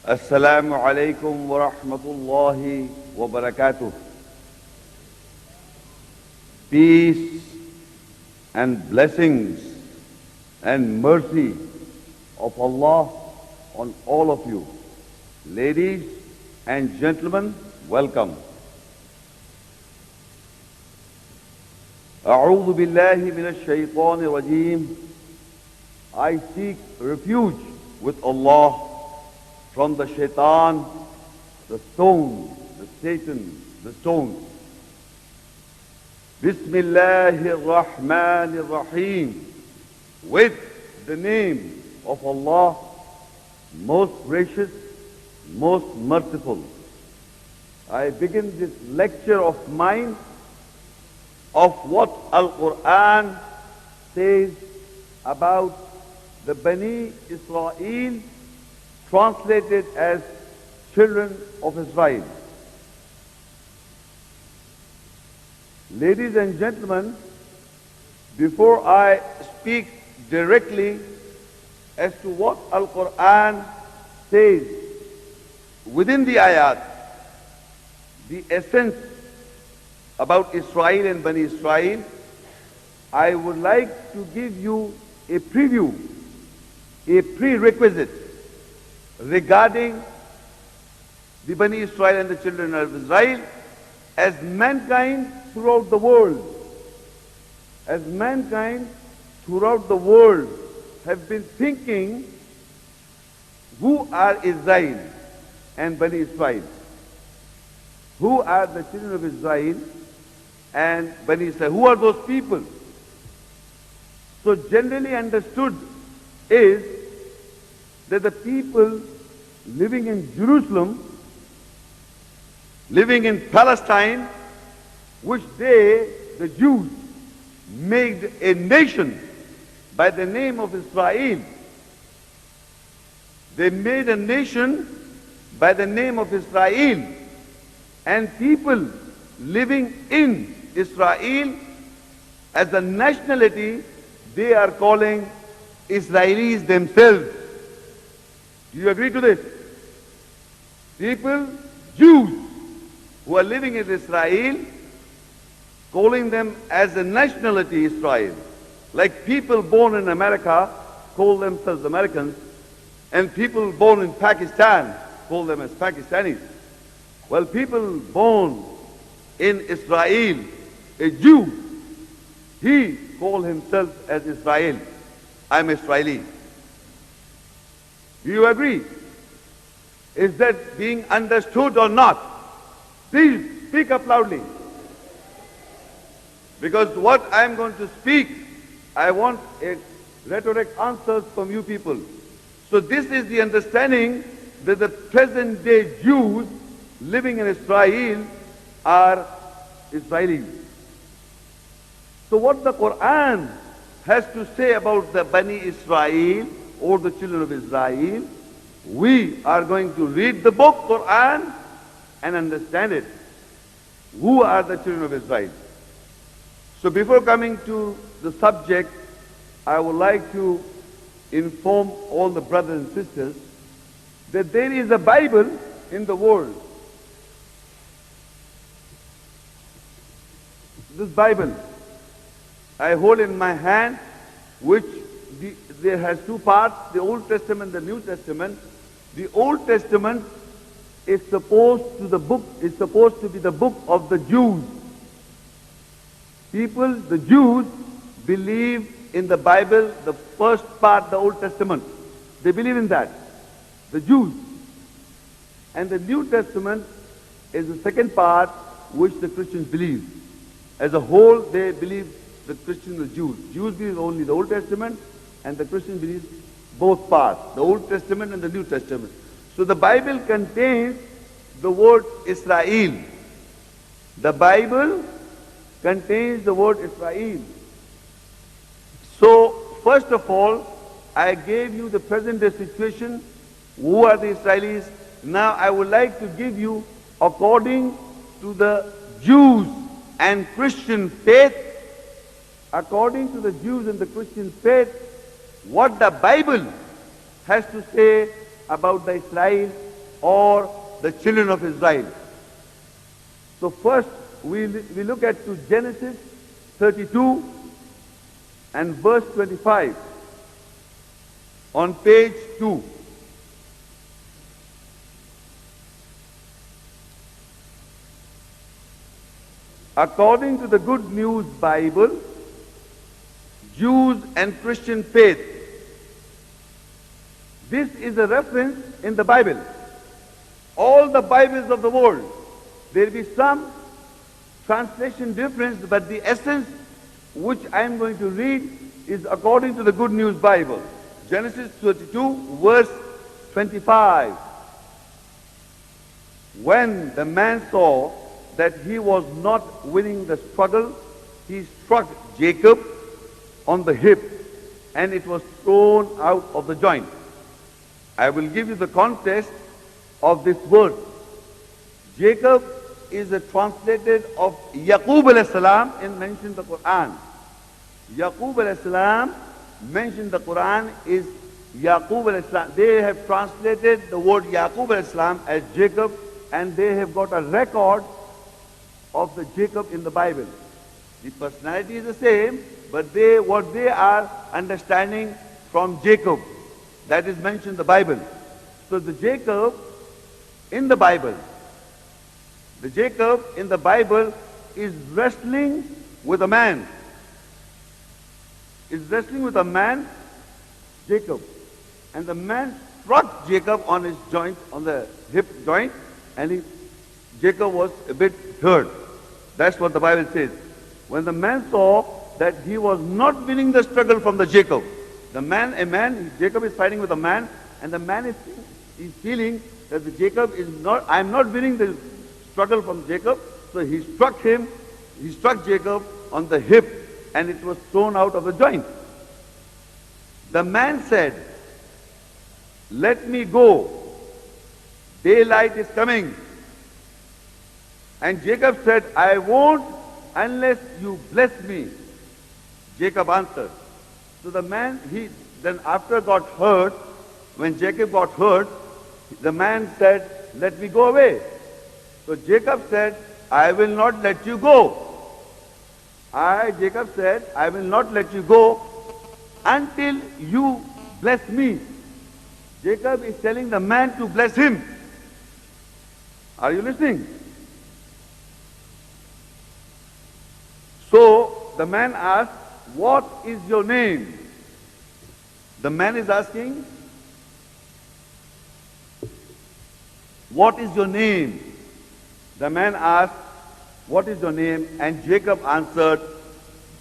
Assalamu alaikum wa rahmatullahi wa barakatuh. Peace and blessings and mercy of Allah on all of you. Ladies and gentlemen, welcome. أعوذ بالله من الشيطان الرجيم. I seek refuge with Allah from the shaitan, the stone, the Satan, the stones. Bismillahir Rahmanir Rahim. With the name of Allah, most gracious, most merciful. I begin this lecture of mine of what Al-Quran says about the Bani Israeel, translated as children of Israel. Ladies and gentlemen, before I speak directly as to what Al-Quran says within the ayat, the essence about Israel and Bani Israel, I would like to give you a preview, a prerequisite regarding the Bani Israel and the children of Israel as mankind throughout the world. As mankind throughout the world have been thinking, who are Israel and Bani Israel? Who are the children of Israel and Bani Israel? Who are those people? So generally understood is that the people living in Jerusalem, living in Palestine, which they, the Jews, made a nation by the name of Israel. They made a nation by the name of Israel. And people living in Israel as a nationality, they are calling Israelis themselves. Do you agree to this? People, Jews, who are living in Israel, calling them as a nationality Israel. Like people born in America call themselves Americans, and people born in Pakistan call them as Pakistanis. Well, people born in Israel, a Jew, he called himself as Israel. I'm Israeli. Do you agree? Is that being understood or not? Please speak up loudly. Because what I'm going to speak, I want a rhetoric answers from you people. So this is the understanding that the present day Jews living in Israel are Israelis. So what the Quran has to say about the Bani Israel or the children of Israel, we are going to read the book Quran and understand it. Who are the children of Israel? So before coming to the subject, I would like to inform all the brothers and sisters that there is a Bible in the world. This Bible I hold in my hand, which there has two parts, the Old Testament and the New Testament. The Old Testament is supposed to be the book of the Jews. People, the Jews, believe in the Bible, the first part, the Old Testament. They believe in that, the Jews. And the New Testament is the second part, which the Christians believe. As a whole, they believe the Christians and the Jews. Jews believe only the Old Testament, and the Christians believe both parts, the Old Testament and the New Testament. So the Bible contains the word Israel. The Bible contains the word Israel. So, first of all, I gave you the present day situation. Who are the Israelis? Now I would like to give you, according to the Jews and Christian faith, according to the Jews and the Christian faith, what the Bible has to say about the Israel or the children of Israel. So first we look at to Genesis 32 and verse 25 on page 2. According to the Good News Bible, Jews and Christian faith. This is a reference in the Bible. All the Bibles of the world, there will be some translation difference, but the essence which I am going to read is according to the Good News Bible. Genesis 32, verse 25. When the man saw that he was not winning the struggle, he struck Jacob on the hip, and it was thrown out of the joint. I will give you the context of this word. Jacob is a translated of Yaqub alayhi salam and mentioned in the Quran. Yaqub alayhi salam mentioned in the Quran is Yaqub alayhi salam. They have translated the word Yaqub alayhi salam as Jacob, and they have got a record of the Jacob in the Bible. The personality is the same, but what they are understanding from Jacob, that is mentioned in the Bible. So the Jacob in the Bible, is wrestling with a man. Is wrestling with a man, Jacob. And the man struck Jacob on his joint, on the hip joint, and Jacob was a bit hurt. That's what the Bible says. When the man saw that he was not winning the struggle from the Jacob, Jacob is fighting with a man, and the man is feeling that the Jacob is not, I am not winning the struggle from Jacob, so he struck Jacob on the hip, and it was thrown out of the joint. The man said, "Let me go. Daylight is coming." And Jacob said, "I won't unless you bless me." Jacob answered. So the man, then after got hurt, when Jacob got hurt, the man said, "Let me go away." So Jacob said, "I will not let you go." Jacob said, "I will not let you go until you bless me." Jacob is telling the man to bless him. Are you listening? So the man asked, "What is your name?" The man is asking, "What is your name?" The man asked, "What is your name?" And Jacob answered,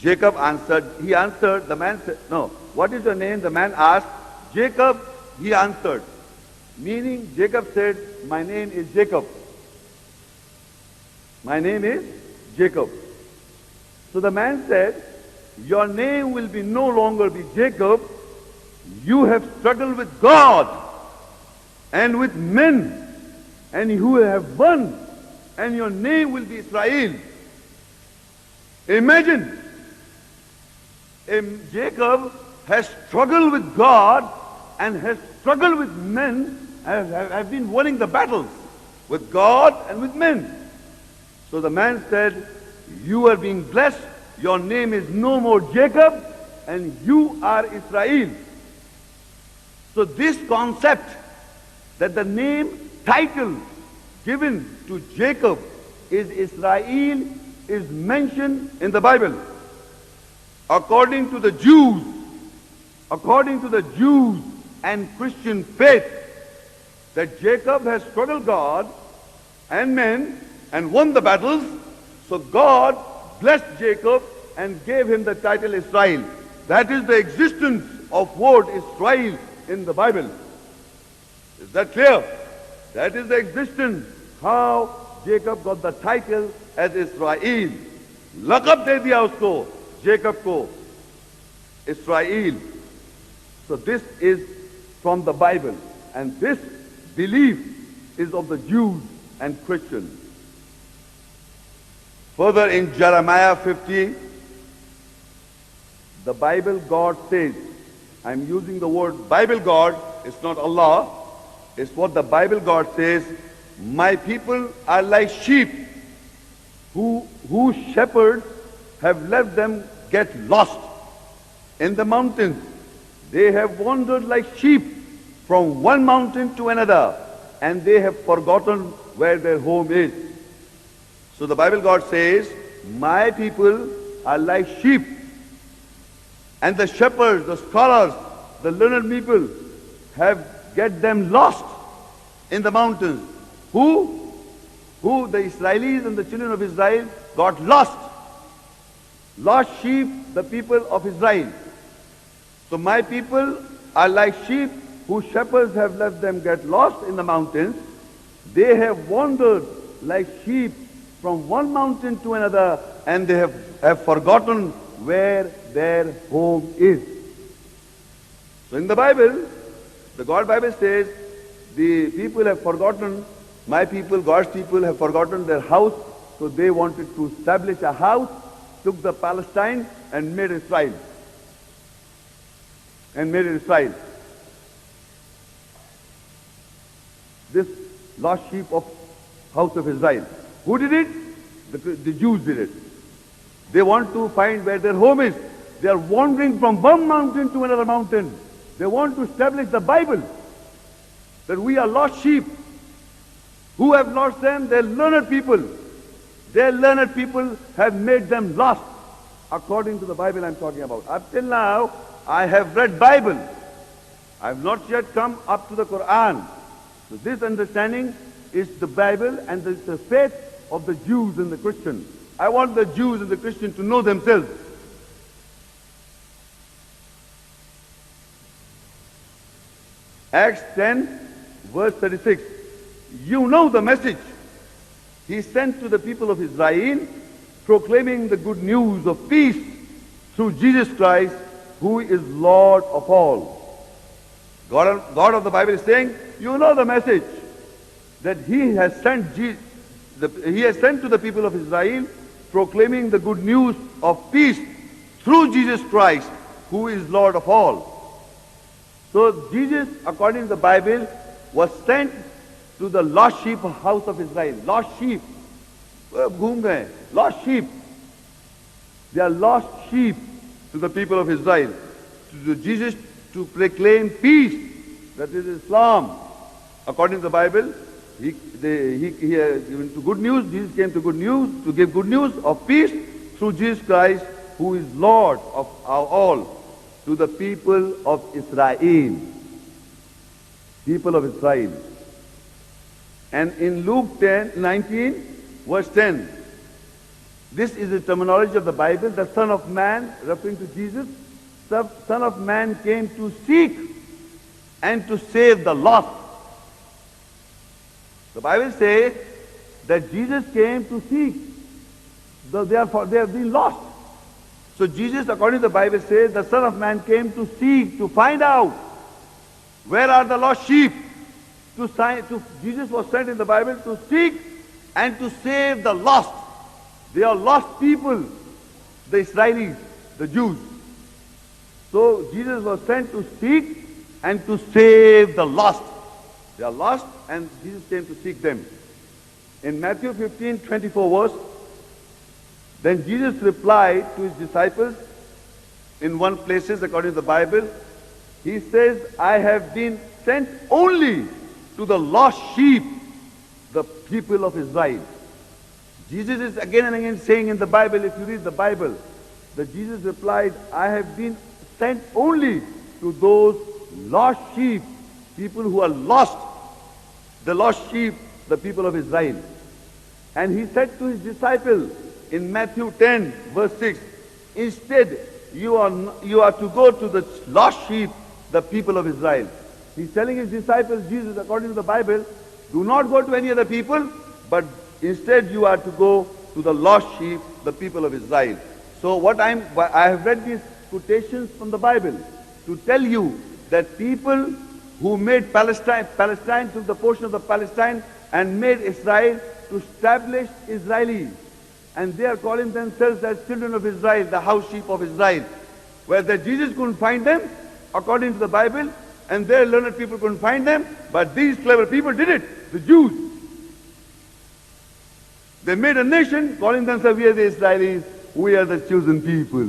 the man said, no, "What is your name?" The man asked, Jacob, he answered. Meaning Jacob said, "My name is Jacob. My name is Jacob." So the man said, "Your name will no longer be Jacob. You have struggled with God and with men, and you have won, and your name will be Israel." Imagine, Jacob has struggled with God and has struggled with men, have been winning the battles with God and with men. So the man said, "You are being blessed. Your name is no more Jacob, and you are Israel." So this concept that the name, title given to Jacob is Israel is mentioned in the Bible. According to the Jews and Christian faith, that Jacob has struggled God and men and won the battles, so God blessed Jacob and gave him the title Israel. That is the existence of word Israel in the Bible. Is that clear? That is the existence, how Jacob got the title as Israel. लक़ब दे दिया उसको, Jacob को, Israel. So this is from the Bible, and this belief is of the Jews and Christians. Further in Jeremiah 50, the Bible God says, I'm using the word Bible God, it's not Allah. is what the Bible God says, my people are like sheep whose shepherds have let them get lost in the mountains. They have wandered like sheep from one mountain to another, and they have forgotten where their home is. So the Bible God says, my people are like sheep. And the shepherds, the scholars, the learned people have get them lost in the mountains. Who? The Israelis and the children of Israel got lost. Lost sheep, the people of Israel. So my people are like sheep whose shepherds have let them get lost in the mountains. They have wandered like sheep from one mountain to another, and they have forgotten where their home is. So in the Bible, the God Bible says, the people have forgotten, my people, God's people have forgotten their house, so they wanted to establish a house, took the Palestine and made Israel. This lost sheep of house of Israel. Who did it? The Jews did it. They want to find where their home is. They are wandering from one mountain to another mountain. They want to establish the Bible, that we are lost sheep. Who have lost them? Their learned people. Their learned people have made them lost, according to the Bible I'm talking about. Up till now, I have read Bible. I have not yet come up to the Quran. So this understanding is the Bible and the faith of the Jews and the Christians. I want the Jews and the Christians to know themselves. Acts 10, verse 36. You know the message he sent to the people of Israel, proclaiming the good news of peace through Jesus Christ, who is Lord of all. God of the Bible is saying, you know the message that he has sent to the people of Israel, proclaiming the good news of peace through Jesus Christ, who is Lord of all. So Jesus, according to the Bible, was sent to the lost sheep house of Israel. Lost sheep. Lost sheep. They are lost sheep to the people of Israel. To Jesus to proclaim peace, that is Islam. According to the Bible, he given to good news. Jesus came to good news, to give good news of peace through Jesus Christ, who is Lord of all, to the people of Israel. People of Israel. And in Luke 19, verse 10, this is the terminology of the Bible. The Son of Man, referring to Jesus, the Son of Man came to seek and to save the lost. The Bible says that Jesus came to seek. They have been lost. So Jesus, according to the Bible, says the Son of Man came to seek, to find out where are the lost sheep. Jesus was sent in the Bible to seek and to save the lost. They are lost people, the Israelis, the Jews. So Jesus was sent to seek and to save the lost. They are lost and Jesus came to seek them. In Mathew 15:24 verse, then Jesus replied to his disciples in one places according to the Bible. He says, I have been sent only to the lost sheep, the people of Israel. Jesus is again and again saying in the Bible, if you read the Bible, that Jesus replied, I have been sent only to those lost sheep, people who are lost, the lost sheep, the people of Israel. And he said to his disciples in Mathew 10, verse 6, instead you are to go to the lost sheep, the people of Israel. He's telling his disciples, Jesus, according to the Bible, do not go to any other people, but instead you are to go to the lost sheep, the people of Israel. So I have read these quotations from the Bible to tell you that people who made Palestine took the portion of the Palestine and made Israel to establish Israelis. And they are calling themselves as children of Israel, the house sheep of Israel. Where that Jesus couldn't find them, according to the Bible, and their learned people couldn't find them, but these clever people did it, the Jews. They made a nation calling themselves, we are the Israelis, we are the chosen people.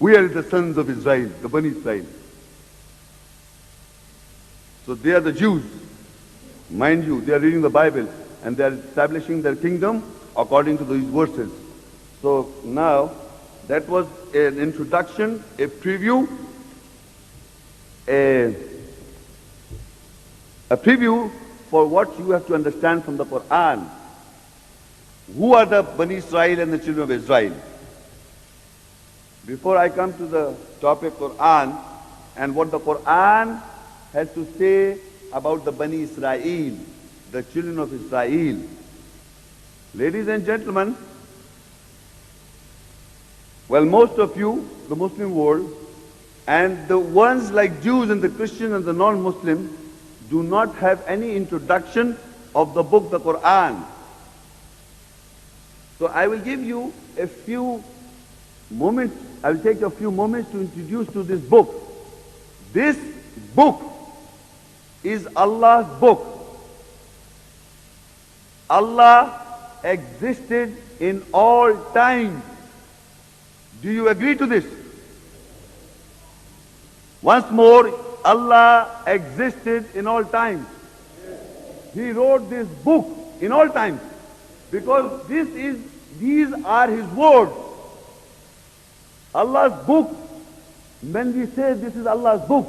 We are the sons of Israel, the Bani Israel. So they are the Jews. Mind you, they are reading the Bible and they are establishing their kingdom according to these verses. So now, that was an introduction, a preview, a preview for what you have to understand from the Quran. Who are the Bani Israel and the children of Israel? Before I come to the topic Quran and what the Quran has to say about the Bani Israel, the children of Israel. Ladies and gentlemen, well, most of you, the Muslim world, and the ones like Jews and the Christians and the non-Muslims do not have any introduction of the book, the Quran. So I will give you a few moments, I will take a few moments to introduce to this book. This book is Allah's book. Allah existed in all times. Do you agree to this? Once more, Allah existed in all times. He wrote this book in all times because these are His words. Allah's book, when we say this is Allah's book,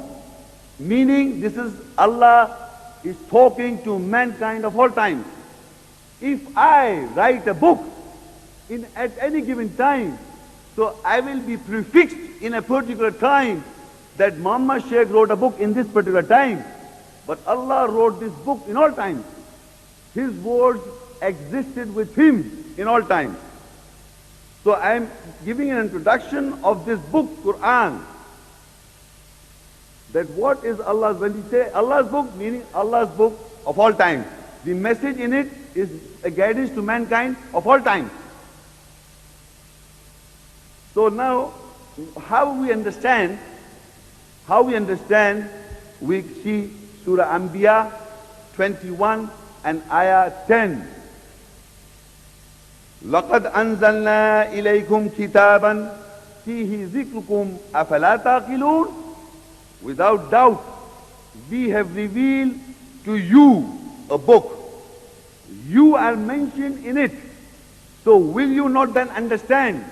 meaning this is Allah is talking to mankind of all times. If I write a book at any given time, so I will be prefixed in a particular time that Muhammad Shaikh wrote a book in this particular time. But Allah wrote this book in all times. His words existed with Him in all times. So I am giving an introduction of this book, Quran. That what is Allah's, when we say Allah's book, meaning Allah's book of all time. The message in it is a guidance to mankind of all time. So now, how we understand, we see Surah Anbiya 21 and Ayah 10. لَقَدْ أَنزَلْنَا إِلَيْكُمْ كِتَابًا فِيهِ ذِكْرُكُمْ أَفَلَا تَعْقِلُونَ. Without doubt, we have revealed to you a book. You are mentioned in it. So will you not then understand